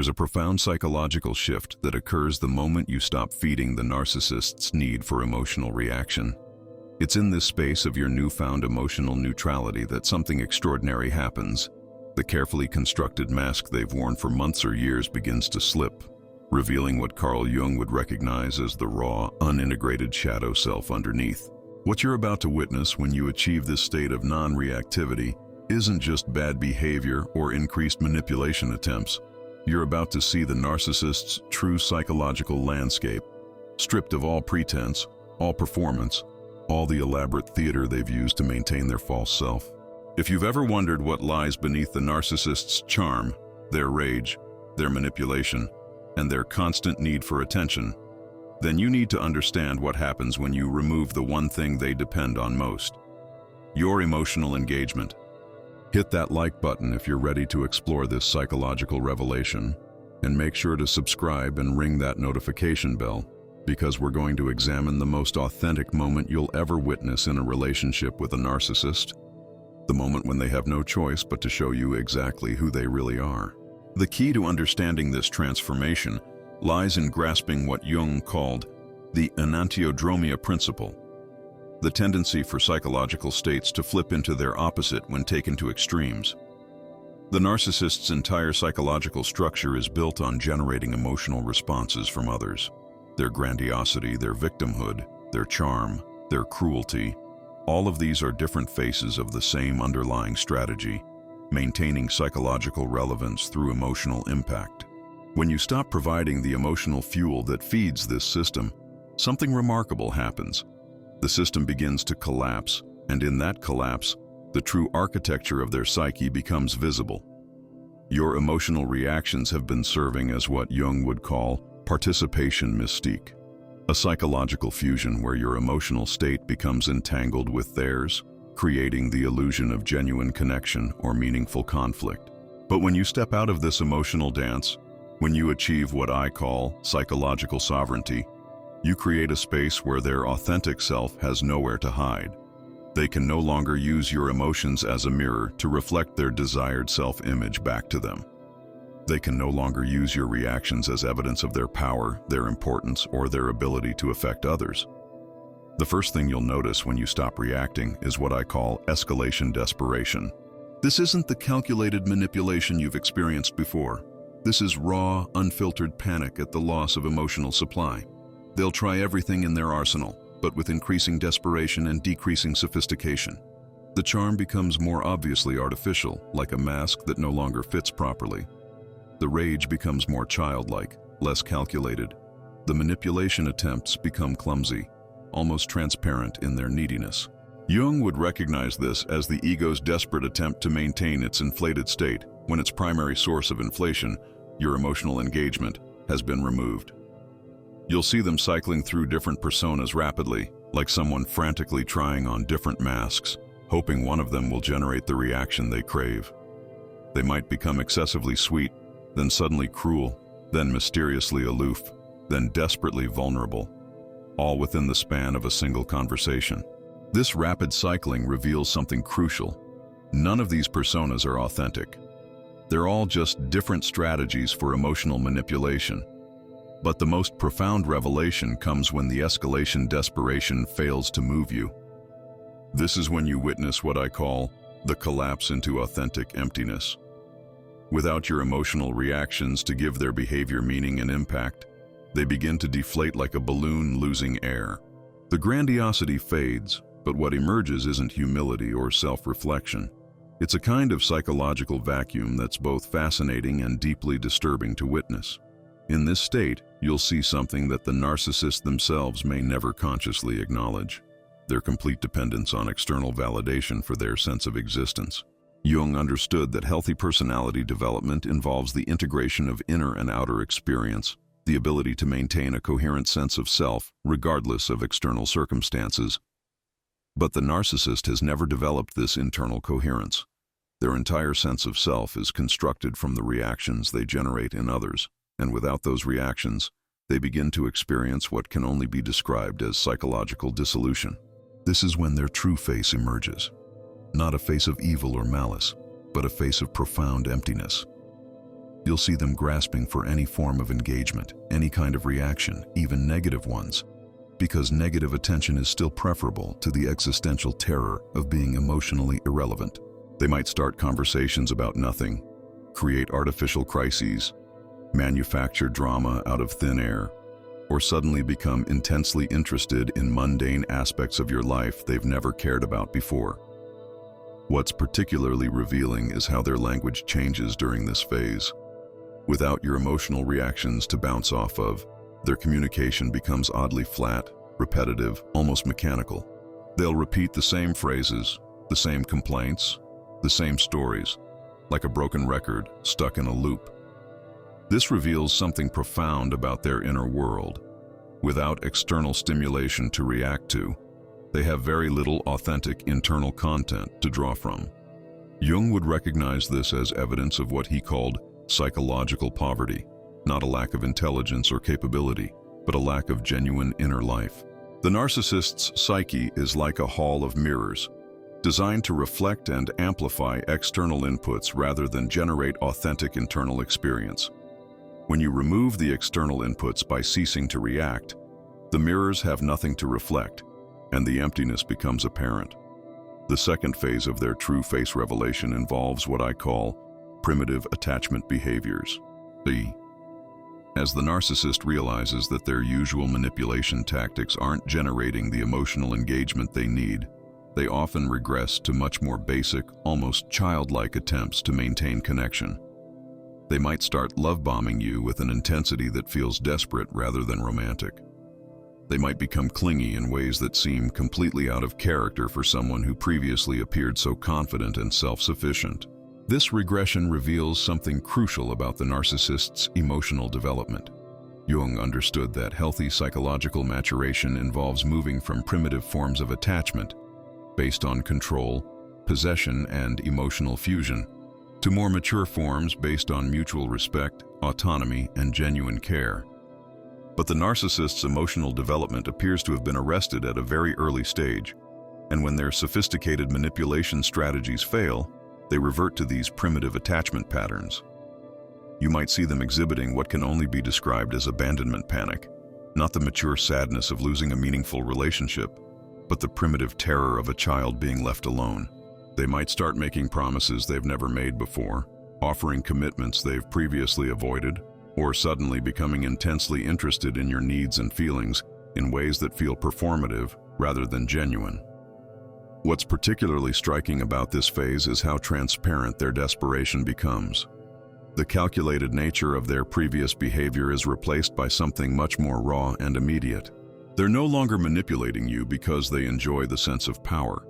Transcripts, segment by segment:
There's a profound psychological shift that occurs the moment you stop feeding the narcissist's need for emotional reaction. It's in this space of your newfound emotional neutrality that something extraordinary happens. The carefully constructed mask they've worn for months or years begins to slip, revealing what Carl Jung would recognize as the raw, unintegrated shadow self underneath. What you're about to witness when you achieve this state of non-reactivity isn't just bad behavior or increased manipulation attempts. You're about to see the narcissist's true psychological landscape, stripped of all pretense, all performance, all the elaborate theater they've used to maintain their false self. If you've ever wondered what lies beneath the narcissist's charm, their rage, their manipulation, and their constant need for attention, then you need to understand what happens when you remove the one thing they depend on most: your emotional engagement. Hit that like button if you're ready to explore this psychological revelation, and make sure to subscribe and ring that notification bell, because we're going to examine the most authentic moment you'll ever witness in a relationship with a narcissist, the moment when they have no choice but to show you exactly who they really are. The key to understanding this transformation lies in grasping what Jung called the enantiodromia principle, the tendency for psychological states to flip into their opposite when taken to extremes. The narcissist's entire psychological structure is built on generating emotional responses from others. Their grandiosity, their victimhood, their charm, their cruelty, all of these are different faces of the same underlying strategy, maintaining psychological relevance through emotional impact. When you stop providing the emotional fuel that feeds this system, something remarkable happens. The system begins to collapse, and in that collapse, the true architecture of their psyche becomes visible. Your emotional reactions have been serving as what Jung would call participation mystique, a psychological fusion where your emotional state becomes entangled with theirs, creating the illusion of genuine connection or meaningful conflict. But when you step out of this emotional dance, when you achieve what I call psychological sovereignty, you create a space where their authentic self has nowhere to hide. They can no longer use your emotions as a mirror to reflect their desired self-image back to them. They can no longer use your reactions as evidence of their power, their importance, or their ability to affect others. The first thing you'll notice when you stop reacting is what I call escalation desperation. This isn't the calculated manipulation you've experienced before. This is raw, unfiltered panic at the loss of emotional supply. They'll try everything in their arsenal, but with increasing desperation and decreasing sophistication. The charm becomes more obviously artificial, like a mask that no longer fits properly. The rage becomes more childlike, less calculated. The manipulation attempts become clumsy, almost transparent in their neediness. Jung would recognize this as the ego's desperate attempt to maintain its inflated state when its primary source of inflation, your emotional engagement, has been removed. You'll see them cycling through different personas rapidly, like someone frantically trying on different masks, hoping one of them will generate the reaction they crave. They might become excessively sweet, then suddenly cruel, then mysteriously aloof, then desperately vulnerable, all within the span of a single conversation. This rapid cycling reveals something crucial. None of these personas are authentic. They're all just different strategies for emotional manipulation. But the most profound revelation comes when the escalation desperation fails to move you. This is when you witness what I call the collapse into authentic emptiness. Without your emotional reactions to give their behavior meaning and impact, they begin to deflate like a balloon losing air. The grandiosity fades, but what emerges isn't humility or self-reflection. It's a kind of psychological vacuum that's both fascinating and deeply disturbing to witness. In this state, you'll see something that the narcissists themselves may never consciously acknowledge: their complete dependence on external validation for their sense of existence. Jung understood that healthy personality development involves the integration of inner and outer experience, the ability to maintain a coherent sense of self regardless of external circumstances. But the narcissist has never developed this internal coherence. Their entire sense of self is constructed from the reactions they generate in others. And without those reactions, they begin to experience what can only be described as psychological dissolution. This is when their true face emerges. Not a face of evil or malice, but a face of profound emptiness. You'll see them grasping for any form of engagement, any kind of reaction, even negative ones, because negative attention is still preferable to the existential terror of being emotionally irrelevant. They might start conversations about nothing, create artificial crises, manufacture drama out of thin air, or suddenly become intensely interested in mundane aspects of your life they've never cared about before. What's particularly revealing is how their language changes during this phase. Without your emotional reactions to bounce off of, their communication becomes oddly flat, repetitive, almost mechanical. They'll repeat the same phrases, the same complaints, the same stories, like a broken record stuck in a loop. This reveals something profound about their inner world. Without external stimulation to react to, they have very little authentic internal content to draw from. Jung would recognize this as evidence of what he called psychological poverty, not a lack of intelligence or capability, but a lack of genuine inner life. The narcissist's psyche is like a hall of mirrors, designed to reflect and amplify external inputs rather than generate authentic internal experience. When you remove the external inputs by ceasing to react, the mirrors have nothing to reflect, and the emptiness becomes apparent. The second phase of their true face revelation involves what I call primitive attachment behaviors. As the narcissist realizes that their usual manipulation tactics aren't generating the emotional engagement they need, they often regress to much more basic, almost childlike attempts to maintain connection. They might start love-bombing you with an intensity that feels desperate rather than romantic. They might become clingy in ways that seem completely out of character for someone who previously appeared so confident and self-sufficient. This regression reveals something crucial about the narcissist's emotional development. Jung understood that healthy psychological maturation involves moving from primitive forms of attachment, based on control, possession, and emotional fusion, to more mature forms based on mutual respect, autonomy, and genuine care. But the narcissist's emotional development appears to have been arrested at a very early stage, and when their sophisticated manipulation strategies fail, they revert to these primitive attachment patterns. You might see them exhibiting what can only be described as abandonment panic, not the mature sadness of losing a meaningful relationship, but the primitive terror of a child being left alone. They might start making promises they've never made before, offering commitments they've previously avoided, or suddenly becoming intensely interested in your needs and feelings in ways that feel performative rather than genuine. What's particularly striking about this phase is how transparent their desperation becomes. The calculated nature of their previous behavior is replaced by something much more raw and immediate. They're no longer manipulating you because they enjoy the sense of power.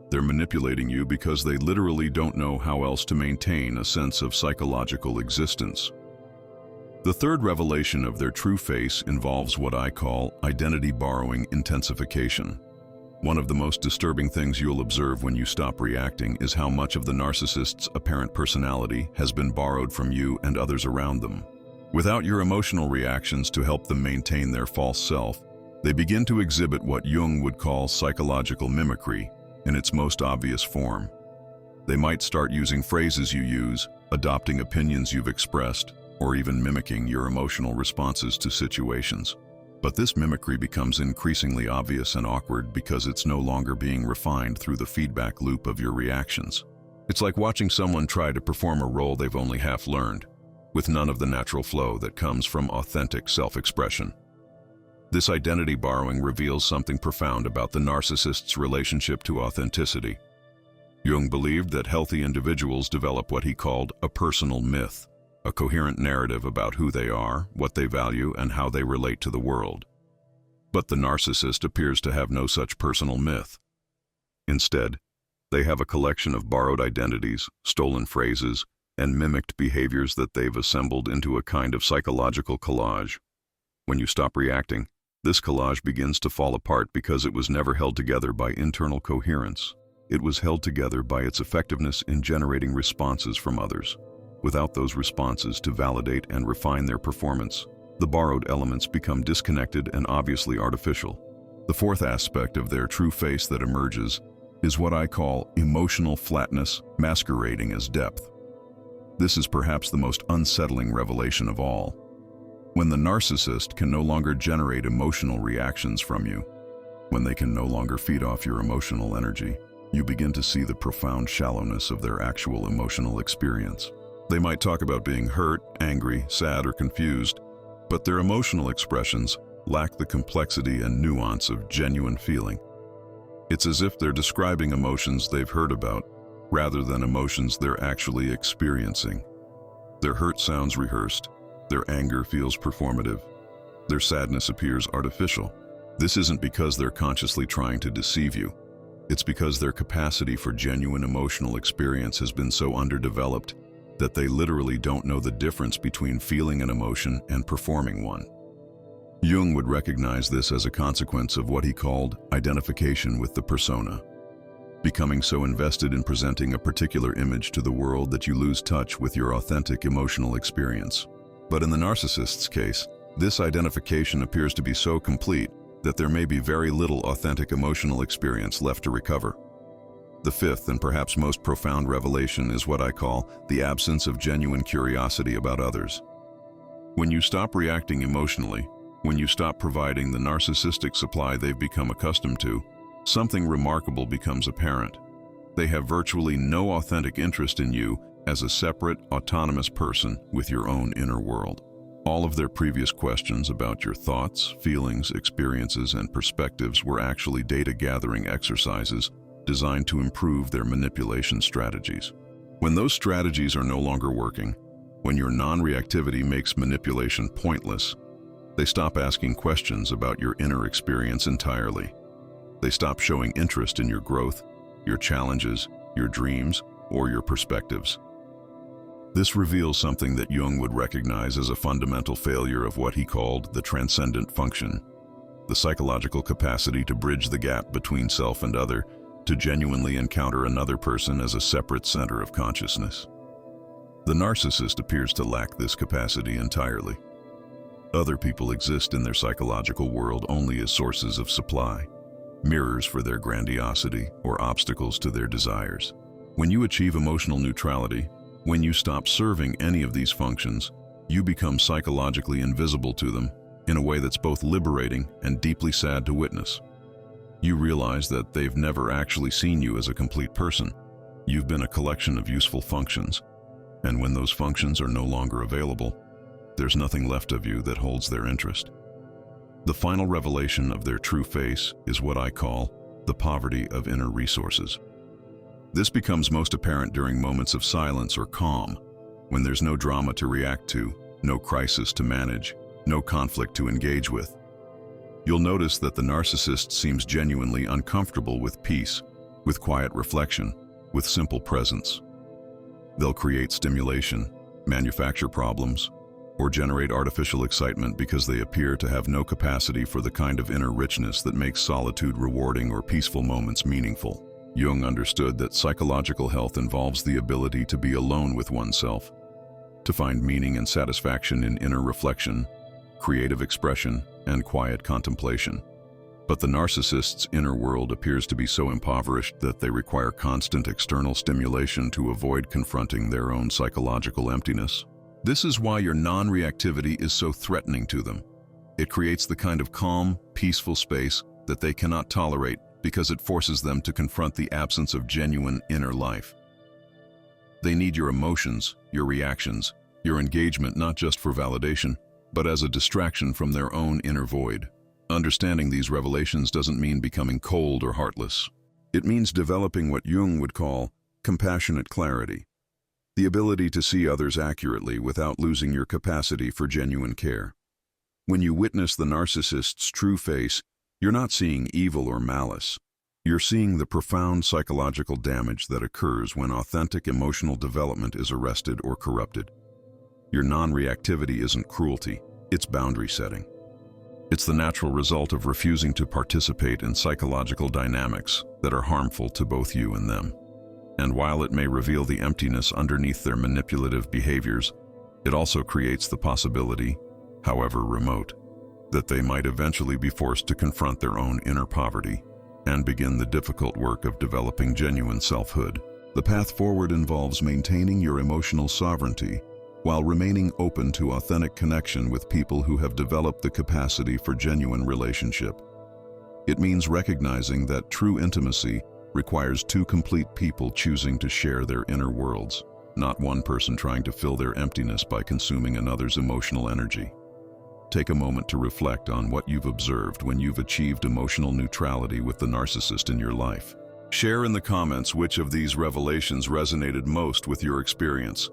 They're manipulating you because they literally don't know how else to maintain a sense of psychological existence. The third revelation of their true face involves what I call identity borrowing intensification. One of the most disturbing things you'll observe when you stop reacting is how much of the narcissist's apparent personality has been borrowed from you and others around them. Without your emotional reactions to help them maintain their false self, they begin to exhibit what Jung would call psychological mimicry in its most obvious form. They might start using phrases you use, adopting opinions you've expressed, or even mimicking your emotional responses to situations. But this mimicry becomes increasingly obvious and awkward because it's no longer being refined through the feedback loop of your reactions. It's like watching someone try to perform a role they've only half learned, with none of the natural flow that comes from authentic self-expression. This identity borrowing reveals something profound about the narcissist's relationship to authenticity. Jung believed that healthy individuals develop what he called a personal myth, a coherent narrative about who they are, what they value, and how they relate to the world. But the narcissist appears to have no such personal myth. Instead, they have a collection of borrowed identities, stolen phrases, and mimicked behaviors that they've assembled into a kind of psychological collage. When you stop reacting, this collage begins to fall apart because it was never held together by internal coherence. It was held together by its effectiveness in generating responses from others. Without those responses to validate and refine their performance, the borrowed elements become disconnected and obviously artificial. The fourth aspect of their true face that emerges is what I call emotional flatness masquerading as depth. This is perhaps the most unsettling revelation of all. When the narcissist can no longer generate emotional reactions from you, when they can no longer feed off your emotional energy, you begin to see the profound shallowness of their actual emotional experience. They might talk about being hurt, angry, sad, or confused, but their emotional expressions lack the complexity and nuance of genuine feeling. It's as if they're describing emotions they've heard about, rather than emotions they're actually experiencing. Their hurt sounds rehearsed, their anger feels performative, their sadness appears artificial. This isn't because they're consciously trying to deceive you. It's because their capacity for genuine emotional experience has been so underdeveloped that they literally don't know the difference between feeling an emotion and performing one. Jung would recognize this as a consequence of what he called identification with the persona, becoming so invested in presenting a particular image to the world that you lose touch with your authentic emotional experience. But in the narcissist's case, this identification appears to be so complete that there may be very little authentic emotional experience left to recover. The fifth and perhaps most profound revelation is what I call the absence of genuine curiosity about others. When you stop reacting emotionally, when you stop providing the narcissistic supply they've become accustomed to, something remarkable becomes apparent. They have virtually no authentic interest in you as a separate, autonomous person with your own inner world. All of their previous questions about your thoughts, feelings, experiences, and perspectives were actually data-gathering exercises designed to improve their manipulation strategies. When those strategies are no longer working, when your non-reactivity makes manipulation pointless, they stop asking questions about your inner experience entirely. They stop showing interest in your growth, your challenges, your dreams, or your perspectives. This reveals something that Jung would recognize as a fundamental failure of what he called the transcendent function, the psychological capacity to bridge the gap between self and other, to genuinely encounter another person as a separate center of consciousness. The narcissist appears to lack this capacity entirely. Other people exist in their psychological world only as sources of supply, mirrors for their grandiosity, or obstacles to their desires. When you achieve emotional neutrality, when you stop serving any of these functions, you become psychologically invisible to them in a way that's both liberating and deeply sad to witness. You realize that they've never actually seen you as a complete person. You've been a collection of useful functions, and when those functions are no longer available, there's nothing left of you that holds their interest. The final revelation of their true face is what I call the poverty of inner resources. This becomes most apparent during moments of silence or calm, when there's no drama to react to, no crisis to manage, no conflict to engage with. You'll notice that the narcissist seems genuinely uncomfortable with peace, with quiet reflection, with simple presence. They'll create stimulation, manufacture problems, or generate artificial excitement because they appear to have no capacity for the kind of inner richness that makes solitude rewarding or peaceful moments meaningful. Jung understood that psychological health involves the ability to be alone with oneself, to find meaning and satisfaction in inner reflection, creative expression, and quiet contemplation. But the narcissist's inner world appears to be so impoverished that they require constant external stimulation to avoid confronting their own psychological emptiness. This is why your non-reactivity is so threatening to them. It creates the kind of calm, peaceful space that they cannot tolerate because it forces them to confront the absence of genuine inner life. They need your emotions, your reactions, your engagement not just for validation, but as a distraction from their own inner void. Understanding these revelations doesn't mean becoming cold or heartless. It means developing what Jung would call compassionate clarity, the ability to see others accurately without losing your capacity for genuine care. When you witness the narcissist's true face, you're not seeing evil or malice. You're seeing the profound psychological damage that occurs when authentic emotional development is arrested or corrupted. Your non-reactivity isn't cruelty, it's boundary setting. It's the natural result of refusing to participate in psychological dynamics that are harmful to both you and them. And while it may reveal the emptiness underneath their manipulative behaviors, it also creates the possibility, however remote, that they might eventually be forced to confront their own inner poverty and begin the difficult work of developing genuine selfhood. The path forward involves maintaining your emotional sovereignty while remaining open to authentic connection with people who have developed the capacity for genuine relationship. It means recognizing that true intimacy requires two complete people choosing to share their inner worlds, not one person trying to fill their emptiness by consuming another's emotional energy. Take a moment to reflect on what you've observed when you've achieved emotional neutrality with the narcissist in your life. Share in the comments which of these revelations resonated most with your experience.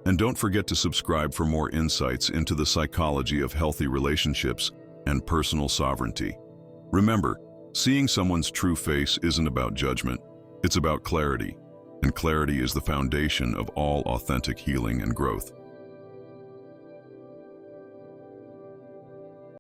And don't forget to subscribe for more insights into the psychology of healthy relationships and personal sovereignty. Remember, seeing someone's true face isn't about judgment, it's about clarity. And clarity is the foundation of all authentic healing and growth.